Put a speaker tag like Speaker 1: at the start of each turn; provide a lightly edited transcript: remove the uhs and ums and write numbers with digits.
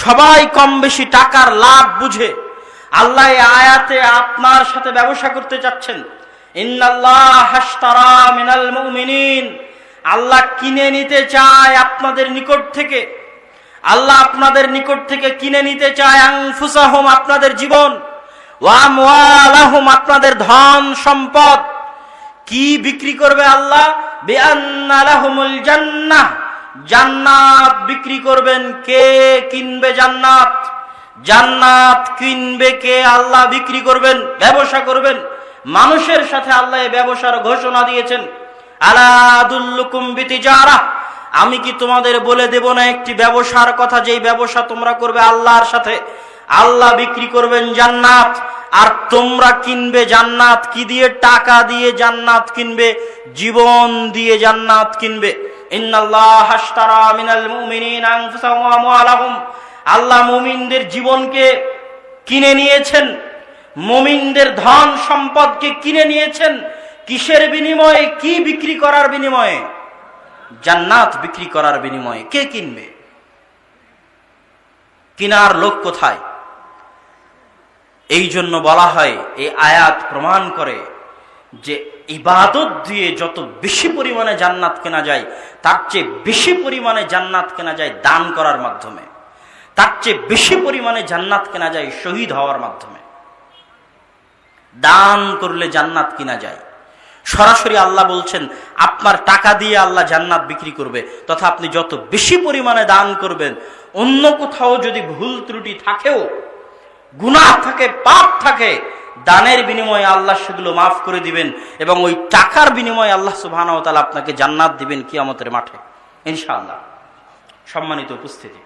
Speaker 1: সবাই কম বেশি টাকার লাভ বুঝে আল্লাহ এই আয়াতে আপনার সাথে ব্যবসা করতে চাচ্ছেন। ইন্নাল্লাহ আশতারা মিনাল মুমিনিন, আল্লাহ কিনে নিতে চায় আপনাদের নিকট থেকে, আল্লাহ আপনাদের নিকট থেকে কিনে নিতে চায় আনফুসাহুম, আপনাদের জীবন, ওয়া আমওয়ালাহুম, আপনাদের ধন সম্পদ। কি বিক্রি করবে আল্লাহ? বিআন্না লাহুমুল জান্নাহ, জান্নাত বিক্রি করবেন। কে কিনবে জান্নাত? জান্নাত কিনবে কে? আল্লাহ বিক্রি করবেন, ব্যবসা করবেন। মানুষের সাথে আল্লাহ এই ব্যবসার ঘোষণা দিয়েছেন। আলা আদুল্লুকুম বিতিজারাহ, আমি কি তোমাদের বলে দেব না একটি ব্যবসার কথা, যেই ব্যবসা তোমরা করবে আল্লাহর সাথে? আল্লাহ বিক্রি করবেন জান্নাত, আর তোমরা কিনবে জান্নাত। কি দিয়ে? টাকা দিয়ে জান্নাত কিনবে, জীবন দিয়ে জান্নাত কিনবে। ইন্নাল্লাহ আশতারা মিনাল মুমিনিনা আনফুসাহুম ওয়া আমওয়ালাহুম, আল্লাহ মুমিনদের জীবনকে কিনে নিয়েছেন, মুমিনদের ধন সম্পদকে কিনে নিয়েছেন। কিসের বিনিময়ে? কি বিক্রি করার বিনিময়ে? জান্নাত বিক্রি করার বিনিময়ে। কে কিনবে? কিনার লোক কোথায়? এই জন্য বলা হয়, এই আয়াত প্রমাণ করে যে ইবাদত দিয়ে যত বেশি পরিমাণে জান্নাত কেনা যায়, তার চেয়ে বেশি পরিমাণে জান্নাত কেনা যায় দান করার মাধ্যমে, তার চেয়ে বেশি পরিমাণে জান্নাত কেনা যায় শহীদ হওয়ার মাধ্যমে। দান করলে জান্নাত কিনা যায়। সরাসরি আল্লাহ বলছেন আপনার টাকা দিয়ে আল্লাহ জান্নাত বিক্রি করবে, তথা আপনি যত বেশি পরিমাণে দান করবেন, অন্য কোথাও যদি ভুল ত্রুটি থাকেও, গুনাহ থাকে, পাপ থাকে, দানের বিনিময়ে আল্লাহ সেগুলো মাফ করে দিবেন, এবং ওই টাকার বিনিময়ে আল্লাহ সুবহানাহু ওয়া তাআলা আপনাকে জান্নাত দিবেন কিয়ামতের মাঠে ইনশাআল্লাহ। সম্মানিত উপস্থিতি,